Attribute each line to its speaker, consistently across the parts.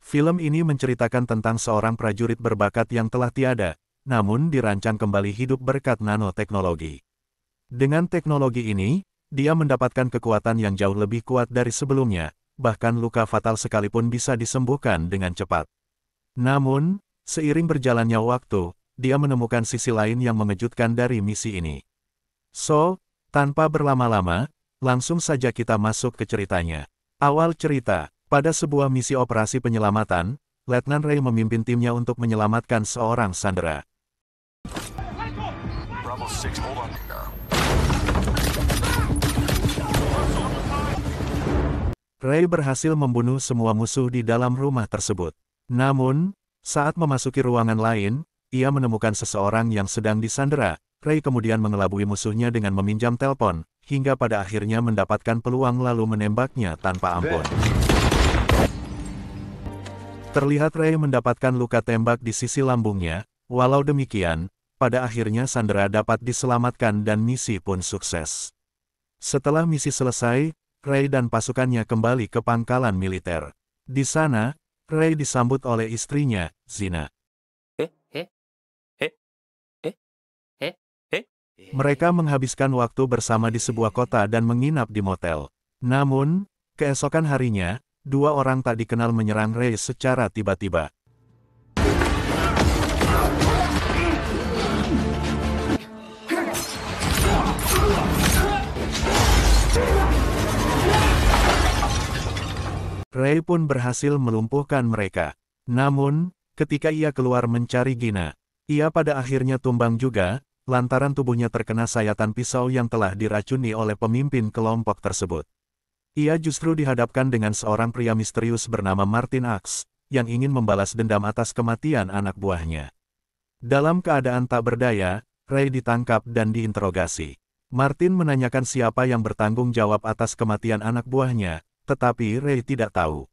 Speaker 1: Film ini menceritakan tentang seorang prajurit berbakat yang telah tiada, namun dirancang kembali hidup berkat nanoteknologi. Dengan teknologi ini, dia mendapatkan kekuatan yang jauh lebih kuat dari sebelumnya, bahkan luka fatal sekalipun bisa disembuhkan dengan cepat. Namun, seiring berjalannya waktu, dia menemukan sisi lain yang mengejutkan dari misi ini. So, tanpa berlama-lama, langsung saja kita masuk ke ceritanya. Awal cerita, pada sebuah misi operasi penyelamatan, Letnan Ray memimpin timnya untuk menyelamatkan seorang sandera.
Speaker 2: Bravo 6, hold on.
Speaker 1: Ray berhasil membunuh semua musuh di dalam rumah tersebut. Namun, saat memasuki ruangan lain, ia menemukan seseorang yang sedang disandera. Ray kemudian mengelabui musuhnya dengan meminjam telepon, hingga pada akhirnya mendapatkan peluang lalu menembaknya tanpa ampun. Terlihat Ray mendapatkan luka tembak di sisi lambungnya, walau demikian, pada akhirnya sandera dapat diselamatkan dan misi pun sukses. Setelah misi selesai, Ray dan pasukannya kembali ke pangkalan militer. Di sana, Ray disambut oleh istrinya, Zina. Mereka menghabiskan waktu bersama di sebuah kota dan menginap di motel. Namun, keesokan harinya, dua orang tak dikenal menyerang Ray secara tiba-tiba. Ray pun berhasil melumpuhkan mereka. Namun, ketika ia keluar mencari Gina, ia pada akhirnya tumbang juga, lantaran tubuhnya terkena sayatan pisau yang telah diracuni oleh pemimpin kelompok tersebut. Ia justru dihadapkan dengan seorang pria misterius bernama Martin Axe, yang ingin membalas dendam atas kematian anak buahnya. Dalam keadaan tak berdaya, Ray ditangkap dan diinterogasi. Martin menanyakan siapa yang bertanggung jawab atas kematian anak buahnya, tetapi Ray tidak tahu.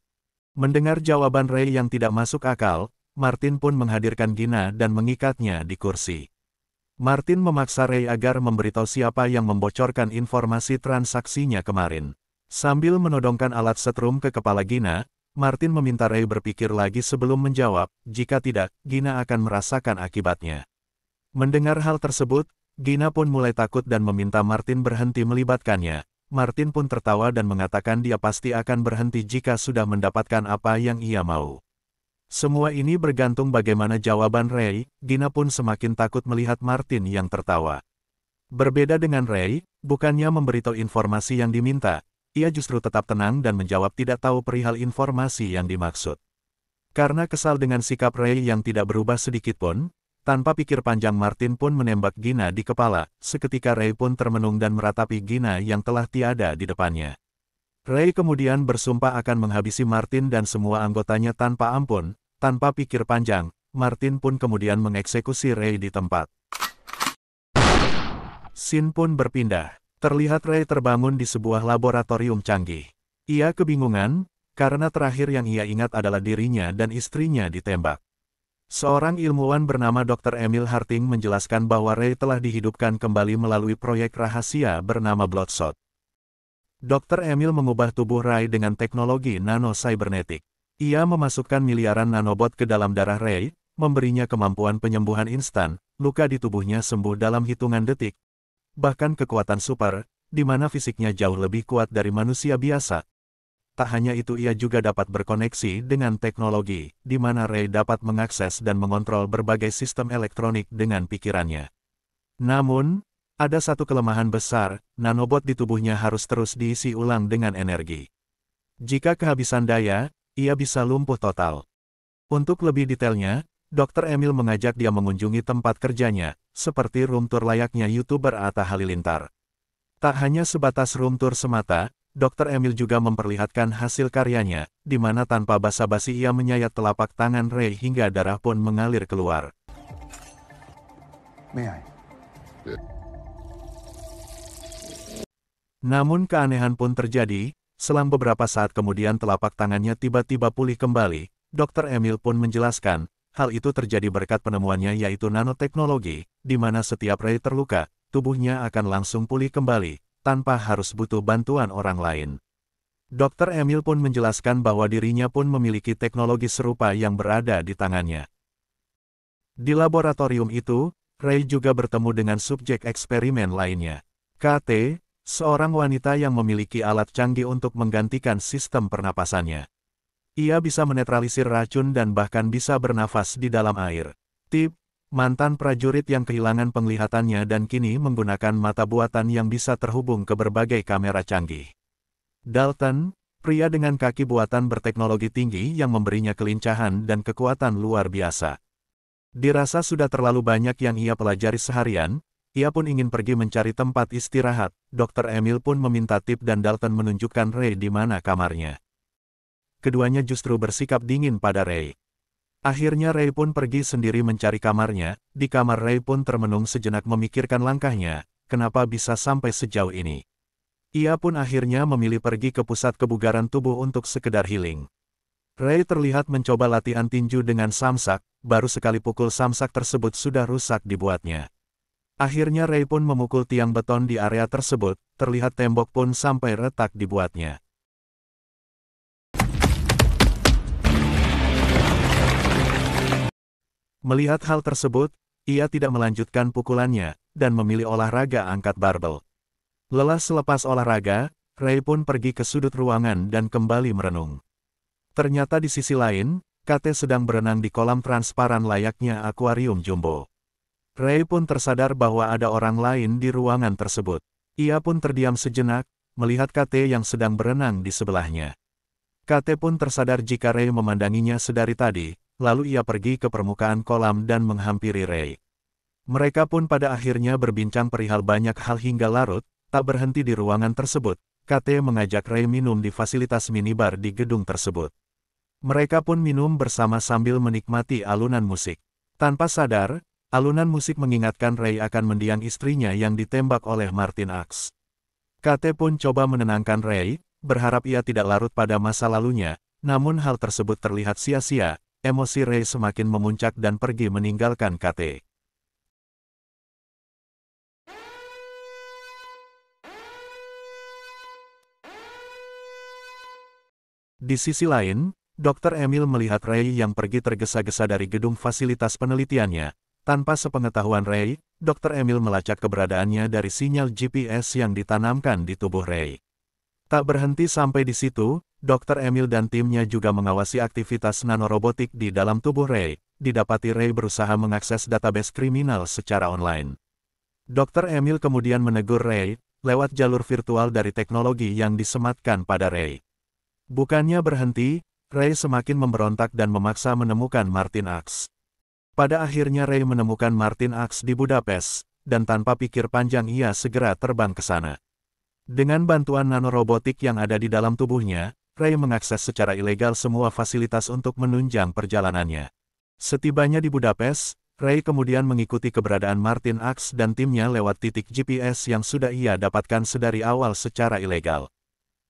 Speaker 1: Mendengar jawaban Ray yang tidak masuk akal, Martin pun menghadirkan Gina dan mengikatnya di kursi. Martin memaksa Ray agar memberitahu siapa yang membocorkan informasi transaksinya kemarin. Sambil menodongkan alat setrum ke kepala Gina, Martin meminta Ray berpikir lagi sebelum menjawab, jika tidak, Gina akan merasakan akibatnya. Mendengar hal tersebut, Gina pun mulai takut dan meminta Martin berhenti melibatkannya. Martin pun tertawa dan mengatakan dia pasti akan berhenti jika sudah mendapatkan apa yang ia mau. Semua ini bergantung bagaimana jawaban Ray. Gina pun semakin takut melihat Martin yang tertawa. Berbeda dengan Ray, bukannya memberitahu informasi yang diminta, ia justru tetap tenang dan menjawab tidak tahu perihal informasi yang dimaksud. Karena kesal dengan sikap Ray yang tidak berubah sedikitpun, tanpa pikir panjang Martin pun menembak Gina di kepala. Seketika Ray pun termenung dan meratapi Gina yang telah tiada di depannya. Ray kemudian bersumpah akan menghabisi Martin dan semua anggotanya tanpa ampun. Tanpa pikir panjang, Martin pun kemudian mengeksekusi Ray di tempat. Scene pun berpindah. Terlihat Ray terbangun di sebuah laboratorium canggih. Ia kebingungan, karena terakhir yang ia ingat adalah dirinya dan istrinya ditembak. Seorang ilmuwan bernama Dr. Emil Harting menjelaskan bahwa Ray telah dihidupkan kembali melalui proyek rahasia bernama Bloodshot. Dr. Emil mengubah tubuh Ray dengan teknologi nano-cybernetik. Ia memasukkan miliaran nanobot ke dalam darah Ray, memberinya kemampuan penyembuhan instan, luka di tubuhnya sembuh dalam hitungan detik. Bahkan kekuatan super, di mana fisiknya jauh lebih kuat dari manusia biasa. Tak hanya itu, ia juga dapat berkoneksi dengan teknologi, di mana Ray dapat mengakses dan mengontrol berbagai sistem elektronik dengan pikirannya. Namun, ada satu kelemahan besar, nanobot di tubuhnya harus terus diisi ulang dengan energi. Jika kehabisan daya, ia bisa lumpuh total. Untuk lebih detailnya, Dr. Emil mengajak dia mengunjungi tempat kerjanya, seperti room tour layaknya YouTuber Atta Halilintar. Tak hanya sebatas room tour semata, Dr. Emil juga memperlihatkan hasil karyanya, di mana tanpa basa-basi ia menyayat telapak tangan Ray hingga darah pun mengalir keluar. Namun keanehan pun terjadi. Selang beberapa saat kemudian telapak tangannya tiba-tiba pulih kembali. Dr. Emil pun menjelaskan, hal itu terjadi berkat penemuannya yaitu nanoteknologi, di mana setiap Ray terluka, tubuhnya akan langsung pulih kembali, tanpa harus butuh bantuan orang lain. Dr. Emil pun menjelaskan bahwa dirinya pun memiliki teknologi serupa yang berada di tangannya. Di laboratorium itu, Ray juga bertemu dengan subjek eksperimen lainnya. KT, seorang wanita yang memiliki alat canggih untuk menggantikan sistem pernapasannya. Ia bisa menetralisir racun dan bahkan bisa bernafas di dalam air. Tip, mantan prajurit yang kehilangan penglihatannya dan kini menggunakan mata buatan yang bisa terhubung ke berbagai kamera canggih. Dalton, pria dengan kaki buatan berteknologi tinggi yang memberinya kelincahan dan kekuatan luar biasa. Dirasa sudah terlalu banyak yang ia pelajari seharian, ia pun ingin pergi mencari tempat istirahat. Dr. Emil pun meminta tip dan Dalton menunjukkan Ray di mana kamarnya. Keduanya justru bersikap dingin pada Ray. Akhirnya Ray pun pergi sendiri mencari kamarnya. Di kamar Ray pun termenung sejenak memikirkan langkahnya, kenapa bisa sampai sejauh ini. Ia pun akhirnya memilih pergi ke pusat kebugaran tubuh untuk sekedar healing. Ray terlihat mencoba latihan tinju dengan samsak, baru sekali pukul samsak tersebut sudah rusak dibuatnya. Akhirnya Ray pun memukul tiang beton di area tersebut, terlihat tembok pun sampai retak dibuatnya. Melihat hal tersebut, ia tidak melanjutkan pukulannya, dan memilih olahraga angkat barbel. Lelah selepas olahraga, Ray pun pergi ke sudut ruangan dan kembali merenung. Ternyata di sisi lain, KT sedang berenang di kolam transparan layaknya akuarium jumbo. Ray pun tersadar bahwa ada orang lain di ruangan tersebut. Ia pun terdiam sejenak, melihat KT yang sedang berenang di sebelahnya. KT pun tersadar jika Ray memandanginya sedari tadi. Lalu ia pergi ke permukaan kolam dan menghampiri Ray. Mereka pun pada akhirnya berbincang perihal banyak hal hingga larut, tak berhenti di ruangan tersebut. KT mengajak Ray minum di fasilitas minibar di gedung tersebut. Mereka pun minum bersama sambil menikmati alunan musik. Tanpa sadar, alunan musik mengingatkan Ray akan mendiang istrinya yang ditembak oleh Martin Axe. KT pun coba menenangkan Ray, berharap ia tidak larut pada masa lalunya, namun hal tersebut terlihat sia-sia. Emosi Ray semakin memuncak dan pergi meninggalkan KT. Di sisi lain, Dr. Emil melihat Ray yang pergi tergesa-gesa dari gedung fasilitas penelitiannya. Tanpa sepengetahuan Ray, Dr. Emil melacak keberadaannya dari sinyal GPS yang ditanamkan di tubuh Ray. Tak berhenti sampai di situ, Dr. Emil dan timnya juga mengawasi aktivitas nanorobotik di dalam tubuh Ray. Didapati Ray berusaha mengakses database kriminal secara online. Dr. Emil kemudian menegur Ray, lewat jalur virtual dari teknologi yang disematkan pada Ray. Bukannya berhenti, Ray semakin memberontak dan memaksa menemukan Martin Axe. Pada akhirnya Ray menemukan Martin Axe di Budapest, dan tanpa pikir panjang ia segera terbang ke sana. Dengan bantuan nanorobotik yang ada di dalam tubuhnya, Ray mengakses secara ilegal semua fasilitas untuk menunjang perjalanannya. Setibanya di Budapest, Ray kemudian mengikuti keberadaan Martin Axe dan timnya lewat titik GPS yang sudah ia dapatkan sedari awal secara ilegal.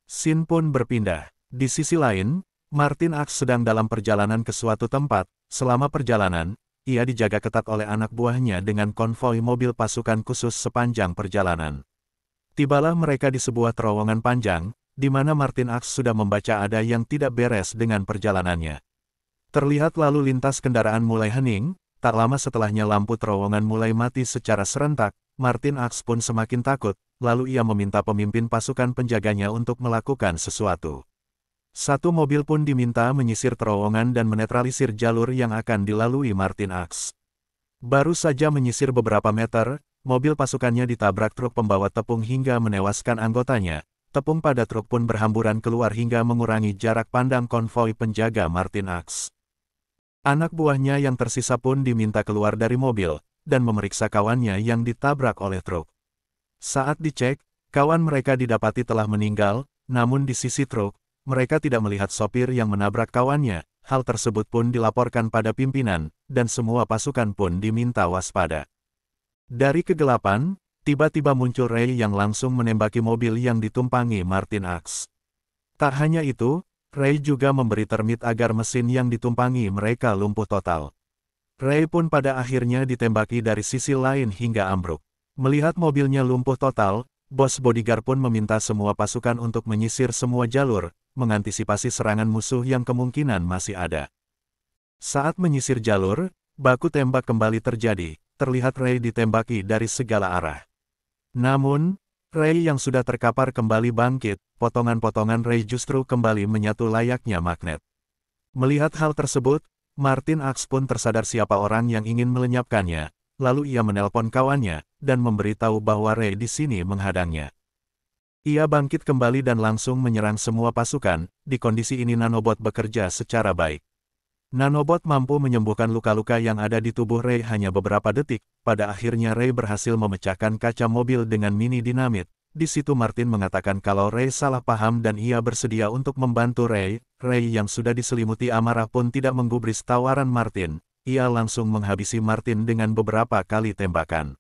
Speaker 1: Scene pun berpindah. Di sisi lain, Martin Axe sedang dalam perjalanan ke suatu tempat. Selama perjalanan, ia dijaga ketat oleh anak buahnya dengan konvoi mobil pasukan khusus sepanjang perjalanan. Tibalah mereka di sebuah terowongan panjang, di mana Martin Axe sudah membaca ada yang tidak beres dengan perjalanannya. Terlihat lalu lintas kendaraan mulai hening, tak lama setelahnya lampu terowongan mulai mati secara serentak, Martin Axe pun semakin takut, lalu ia meminta pemimpin pasukan penjaganya untuk melakukan sesuatu. Satu mobil pun diminta menyisir terowongan dan menetralisir jalur yang akan dilalui Martin Axe. Baru saja menyisir beberapa meter, mobil pasukannya ditabrak truk pembawa tepung hingga menewaskan anggotanya. Tepung pada truk pun berhamburan keluar hingga mengurangi jarak pandang konvoi penjaga Martin Axe. Anak buahnya yang tersisa pun diminta keluar dari mobil, dan memeriksa kawannya yang ditabrak oleh truk. Saat dicek, kawan mereka didapati telah meninggal, namun di sisi truk, mereka tidak melihat sopir yang menabrak kawannya. Hal tersebut pun dilaporkan pada pimpinan, dan semua pasukan pun diminta waspada. Dari kegelapan, tiba-tiba muncul Ray yang langsung menembaki mobil yang ditumpangi Martin Axe. Tak hanya itu, Ray juga memberi termit agar mesin yang ditumpangi mereka lumpuh total. Ray pun pada akhirnya ditembaki dari sisi lain hingga ambruk. Melihat mobilnya lumpuh total, bos bodyguard pun meminta semua pasukan untuk menyisir semua jalur, mengantisipasi serangan musuh yang kemungkinan masih ada. Saat menyisir jalur, baku tembak kembali terjadi, terlihat Ray ditembaki dari segala arah. Namun, Ray yang sudah terkapar kembali bangkit, potongan-potongan Ray justru kembali menyatu layaknya magnet. Melihat hal tersebut, Martin Axe pun tersadar siapa orang yang ingin melenyapkannya, lalu ia menelpon kawannya, dan memberitahu bahwa Ray di sini menghadangnya. Ia bangkit kembali dan langsung menyerang semua pasukan, di kondisi ini nanobot bekerja secara baik. Nanobot mampu menyembuhkan luka-luka yang ada di tubuh Ray hanya beberapa detik, pada akhirnya Ray berhasil memecahkan kaca mobil dengan mini dinamit. Di situ Martin mengatakan kalau Ray salah paham dan ia bersedia untuk membantu Ray. Ray yang sudah diselimuti amarah pun tidak menggubris tawaran Martin, ia langsung menghabisi Martin dengan beberapa kali tembakan.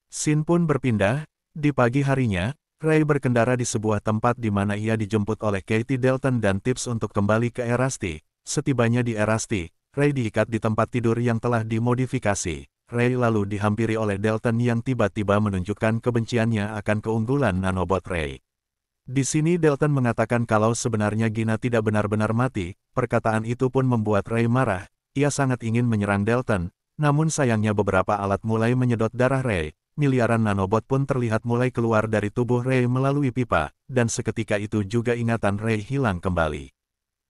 Speaker 1: Scene pun berpindah, di pagi harinya, Ray berkendara di sebuah tempat di mana ia dijemput oleh Katie Dalton dan Tips untuk kembali ke Erasti. Setibanya di Erasti, Ray diikat di tempat tidur yang telah dimodifikasi. Ray lalu dihampiri oleh Dalton yang tiba-tiba menunjukkan kebenciannya akan keunggulan nanobot Ray. Di sini Dalton mengatakan kalau sebenarnya Gina tidak benar-benar mati, perkataan itu pun membuat Ray marah. Ia sangat ingin menyerang Dalton, namun sayangnya beberapa alat mulai menyedot darah Ray. Miliaran nanobot pun terlihat mulai keluar dari tubuh Ray melalui pipa, dan seketika itu juga ingatan Ray hilang kembali.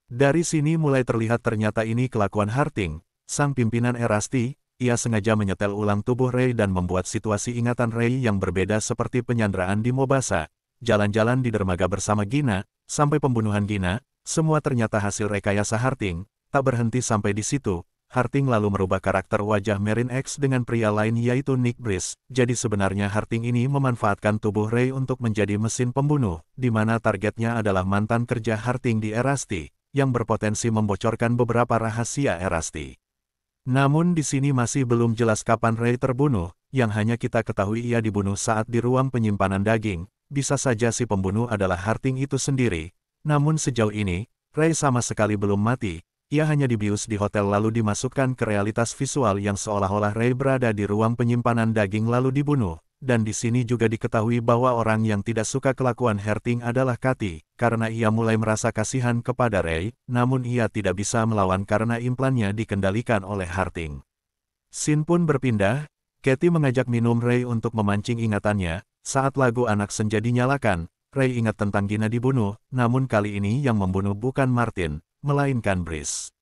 Speaker 1: Dari sini mulai terlihat ternyata ini kelakuan Harting, sang pimpinan Erasti. Ia sengaja menyetel ulang tubuh Ray dan membuat situasi ingatan Ray yang berbeda seperti penyanderaan di Mobasa, jalan-jalan di dermaga bersama Gina, sampai pembunuhan Gina, semua ternyata hasil rekayasa Harting. Tak berhenti sampai di situ, Harting lalu merubah karakter wajah Marine X dengan pria lain yaitu Nick Brice. Jadi sebenarnya Harting ini memanfaatkan tubuh Ray untuk menjadi mesin pembunuh, di mana targetnya adalah mantan kerja Harting di Erasti, yang berpotensi membocorkan beberapa rahasia Erasti. Namun di sini masih belum jelas kapan Ray terbunuh, yang hanya kita ketahui ia dibunuh saat di ruang penyimpanan daging. Bisa saja si pembunuh adalah Harting itu sendiri. Namun sejauh ini, Ray sama sekali belum mati. Ia hanya dibius di hotel lalu dimasukkan ke realitas visual yang seolah-olah Ray berada di ruang penyimpanan daging lalu dibunuh. Dan di sini juga diketahui bahwa orang yang tidak suka kelakuan Harting adalah Katie, karena ia mulai merasa kasihan kepada Ray, namun ia tidak bisa melawan karena implannya dikendalikan oleh Harting. Scene pun berpindah, Katie mengajak minum Ray untuk memancing ingatannya. Saat lagu Anak Senja dinyalakan, Ray ingat tentang Gina dibunuh, namun kali ini yang membunuh bukan Martin, melainkan Brice.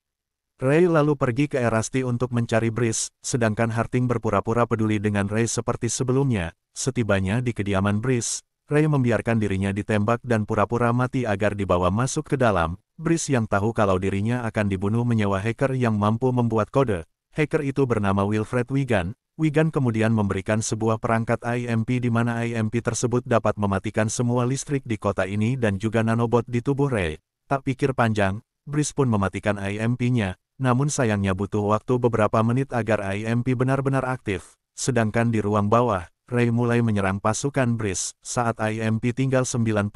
Speaker 1: Ray lalu pergi ke Erasti untuk mencari Brice, sedangkan Harting berpura-pura peduli dengan Ray seperti sebelumnya. Setibanya di kediaman Brice, Ray membiarkan dirinya ditembak dan pura-pura mati agar dibawa masuk ke dalam. Brice yang tahu kalau dirinya akan dibunuh menyewa hacker yang mampu membuat kode. Hacker itu bernama Wilfred Wigan. Wigan kemudian memberikan sebuah perangkat IMP di mana IMP tersebut dapat mematikan semua listrik di kota ini dan juga nanobot di tubuh Ray. Tak pikir panjang, Brice pun mematikan IMP-nya. Namun sayangnya butuh waktu beberapa menit agar IMP benar-benar aktif. Sedangkan di ruang bawah, Ray mulai menyerang pasukan Brice. Saat IMP tinggal 90%,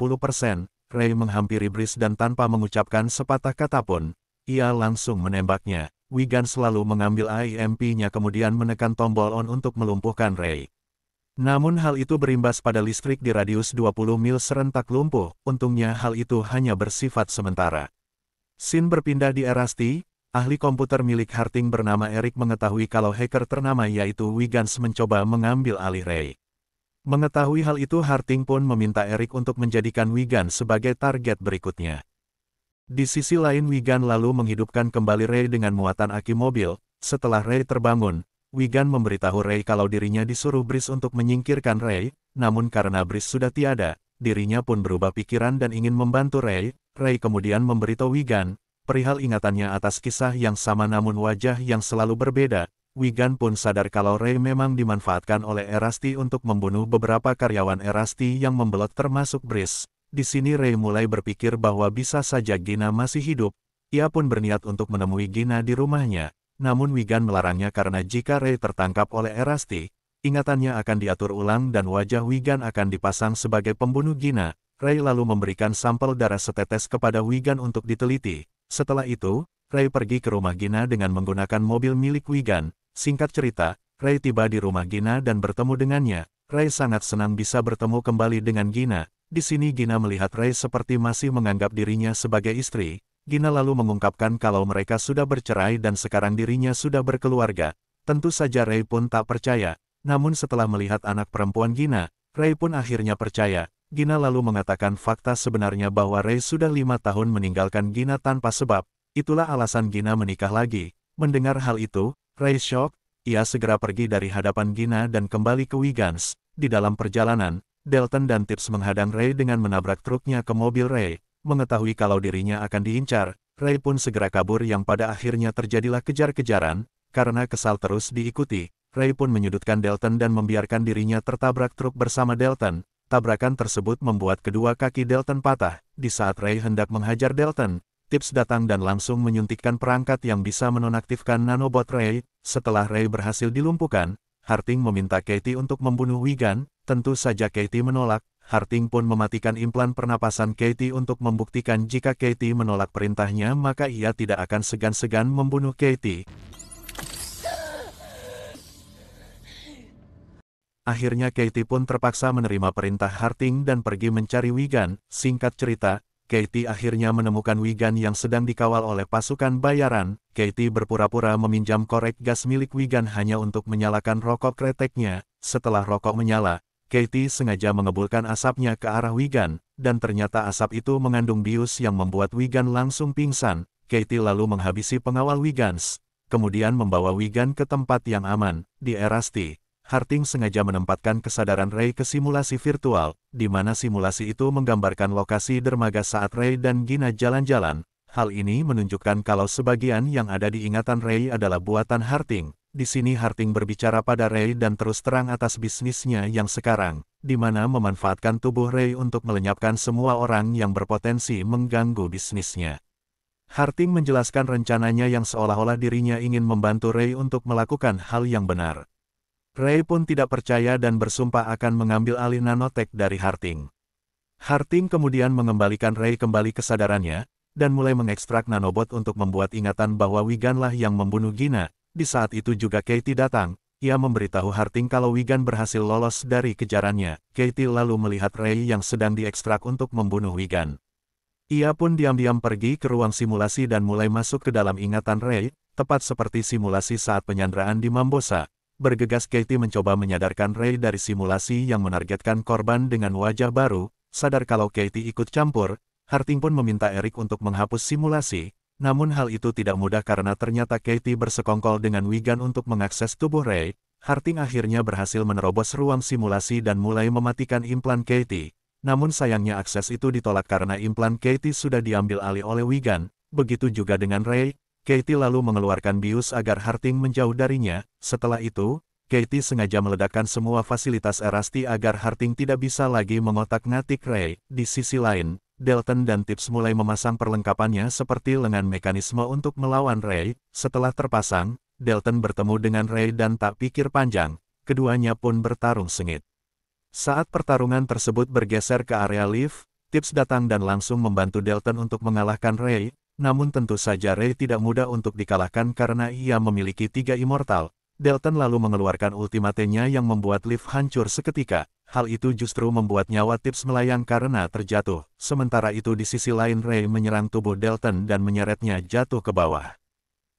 Speaker 1: Ray menghampiri Brice dan tanpa mengucapkan sepatah kata pun, ia langsung menembaknya. Wigan selalu mengambil IMP-nya kemudian menekan tombol on untuk melumpuhkan Ray. Namun hal itu berimbas pada listrik di radius 20 mil serentak lumpuh. Untungnya hal itu hanya bersifat sementara. Scene berpindah di Erasti. Ahli komputer milik Harting bernama Eric mengetahui kalau hacker ternama yaitu Wiggins mencoba mengambil alih Ray. Mengetahui hal itu Harting pun meminta Eric untuk menjadikan Wiggins sebagai target berikutnya. Di sisi lain Wiggins lalu menghidupkan kembali Ray dengan muatan aki mobil. Setelah Ray terbangun, Wiggins memberitahu Ray kalau dirinya disuruh Brice untuk menyingkirkan Ray, namun karena Brice sudah tiada, dirinya pun berubah pikiran dan ingin membantu Ray. Ray kemudian memberitahu Wiggins perihal ingatannya atas kisah yang sama namun wajah yang selalu berbeda. Wigan pun sadar kalau Ray memang dimanfaatkan oleh Erasti untuk membunuh beberapa karyawan Erasti yang membelot termasuk Brice. Di sini Ray mulai berpikir bahwa bisa saja Gina masih hidup. Ia pun berniat untuk menemui Gina di rumahnya. Namun Wigan melarangnya karena jika Ray tertangkap oleh Erasti, ingatannya akan diatur ulang dan wajah Wigan akan dipasang sebagai pembunuh Gina. Ray lalu memberikan sampel darah setetes kepada Wigan untuk diteliti. Setelah itu, Ray pergi ke rumah Gina dengan menggunakan mobil milik Wigan. Singkat cerita, Ray tiba di rumah Gina dan bertemu dengannya. Ray sangat senang bisa bertemu kembali dengan Gina. Di sini Gina melihat Ray seperti masih menganggap dirinya sebagai istri. Gina lalu mengungkapkan kalau mereka sudah bercerai dan sekarang dirinya sudah berkeluarga. Tentu saja Ray pun tak percaya. Namun setelah melihat anak perempuan Gina, Ray pun akhirnya percaya. Gina lalu mengatakan fakta sebenarnya bahwa Ray sudah 5 tahun meninggalkan Gina tanpa sebab. Itulah alasan Gina menikah lagi. Mendengar hal itu, Ray shock. Ia segera pergi dari hadapan Gina dan kembali ke Wiggins. Di dalam perjalanan, Dalton dan Tips menghadang Ray dengan menabrak truknya ke mobil Ray. Mengetahui kalau dirinya akan diincar, Ray pun segera kabur yang pada akhirnya terjadilah kejar-kejaran. Karena kesal terus diikuti, Ray pun menyudutkan Dalton dan membiarkan dirinya tertabrak truk bersama Dalton. Tabrakan tersebut membuat kedua kaki Dalton patah. Di saat Ray hendak menghajar Dalton, Tips datang dan langsung menyuntikkan perangkat yang bisa menonaktifkan nanobot Ray. Setelah Ray berhasil dilumpuhkan, Harding meminta Katie untuk membunuh Wiggins. Tentu saja Katie menolak. Harding pun mematikan implan pernapasan Katie untuk membuktikan jika Katie menolak perintahnya maka ia tidak akan segan-segan membunuh Katie. Akhirnya Katie pun terpaksa menerima perintah Harding dan pergi mencari Wiggins. Singkat cerita, Katie akhirnya menemukan Wiggins yang sedang dikawal oleh pasukan bayaran. Katie berpura-pura meminjam korek gas milik Wiggins hanya untuk menyalakan rokok kreteknya. Setelah rokok menyala, Katie sengaja mengebulkan asapnya ke arah Wiggins, dan ternyata asap itu mengandung bius yang membuat Wiggins langsung pingsan. Katie lalu menghabisi pengawal Wiggins, kemudian membawa Wiggins ke tempat yang aman, di Erasti. Harding sengaja menempatkan kesadaran Ray ke simulasi virtual, di mana simulasi itu menggambarkan lokasi dermaga saat Ray dan Gina jalan-jalan. Hal ini menunjukkan kalau sebagian yang ada di ingatan Ray adalah buatan Harding. Di sini Harding berbicara pada Ray dan terus terang atas bisnisnya yang sekarang, di mana memanfaatkan tubuh Ray untuk melenyapkan semua orang yang berpotensi mengganggu bisnisnya. Harding menjelaskan rencananya yang seolah-olah dirinya ingin membantu Ray untuk melakukan hal yang benar. Ray pun tidak percaya dan bersumpah akan mengambil alih nanotek dari Harding. Harding kemudian mengembalikan Ray kembali kesadarannya, dan mulai mengekstrak nanobot untuk membuat ingatan bahwa Wiggins lah yang membunuh Gina. Di saat itu juga Katie datang, ia memberitahu Harding kalau Wiggins berhasil lolos dari kejarannya. Katie lalu melihat Ray yang sedang diekstrak untuk membunuh Wiggins. Ia pun diam-diam pergi ke ruang simulasi dan mulai masuk ke dalam ingatan Ray, tepat seperti simulasi saat penyanderaan di Mambosa. Bergegas Katie mencoba menyadarkan Ray dari simulasi yang menargetkan korban dengan wajah baru. Sadar kalau Katie ikut campur, Harding pun meminta Eric untuk menghapus simulasi. Namun hal itu tidak mudah karena ternyata Katie bersekongkol dengan Wiggins untuk mengakses tubuh Ray. Harding akhirnya berhasil menerobos ruang simulasi dan mulai mematikan implan Katie. Namun sayangnya akses itu ditolak karena implan Katie sudah diambil alih oleh Wiggins. Begitu juga dengan Ray. Katie lalu mengeluarkan bius agar Harding menjauh darinya. Setelah itu, Katie sengaja meledakkan semua fasilitas Erasti agar Harding tidak bisa lagi mengotak-ngatik Ray. Di sisi lain, Dalton dan Tips mulai memasang perlengkapannya seperti lengan mekanisme untuk melawan Ray. Setelah terpasang, Dalton bertemu dengan Ray dan tak pikir panjang, keduanya pun bertarung sengit. Saat pertarungan tersebut bergeser ke area lift, Tips datang dan langsung membantu Dalton untuk mengalahkan Ray. Namun tentu saja Ray tidak mudah untuk dikalahkan karena ia memiliki 3 immortal. Dalton lalu mengeluarkan ultimatenya yang membuat lift hancur seketika. Hal itu justru membuat nyawa Tips melayang karena terjatuh. Sementara itu di sisi lain Ray menyerang tubuh Dalton dan menyeretnya jatuh ke bawah.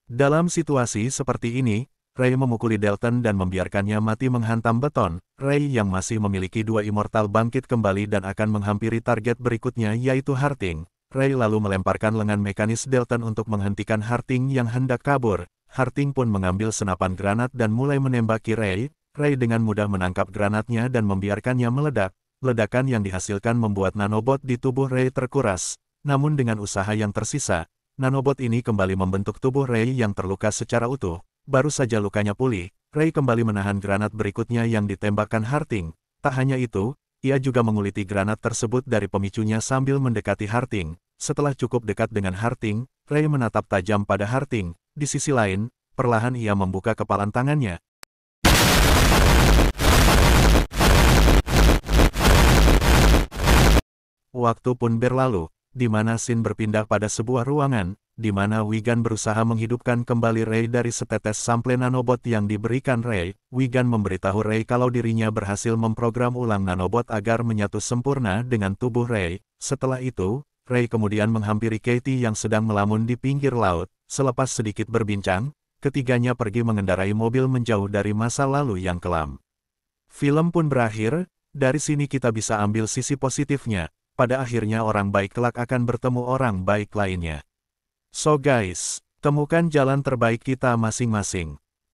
Speaker 1: Dalam situasi seperti ini, Ray memukuli Dalton dan membiarkannya mati menghantam beton. Ray yang masih memiliki 2 immortal bangkit kembali dan akan menghampiri target berikutnya yaitu Harding. Ray lalu melemparkan lengan mekanis Dalton untuk menghentikan Harding yang hendak kabur. Harding pun mengambil senapan granat dan mulai menembaki Ray. Ray dengan mudah menangkap granatnya dan membiarkannya meledak. Ledakan yang dihasilkan membuat nanobot di tubuh Ray terkuras. Namun dengan usaha yang tersisa, nanobot ini kembali membentuk tubuh Ray yang terluka secara utuh. Baru saja lukanya pulih, Ray kembali menahan granat berikutnya yang ditembakkan Harding. Tak hanya itu, ia juga menguliti granat tersebut dari pemicunya sambil mendekati Harding. Setelah cukup dekat dengan Harding, Ray menatap tajam pada Harding. Di sisi lain, perlahan ia membuka kepalan tangannya. Waktu pun berlalu, di mana scene berpindah pada sebuah ruangan. di mana Wigan berusaha menghidupkan kembali Rey dari setetes sampel nanobot yang diberikan Rey. Wigan memberitahu Rey kalau dirinya berhasil memprogram ulang nanobot agar menyatu sempurna dengan tubuh Rey. Setelah itu, Rey kemudian menghampiri Katie yang sedang melamun di pinggir laut. Selepas sedikit berbincang, ketiganya pergi mengendarai mobil menjauh dari masa lalu yang kelam. Film pun berakhir. Dari sini kita bisa ambil sisi positifnya. Pada akhirnya orang baik kelak akan bertemu orang baik lainnya. So guys, temukan jalan terbaik kita masing-masing.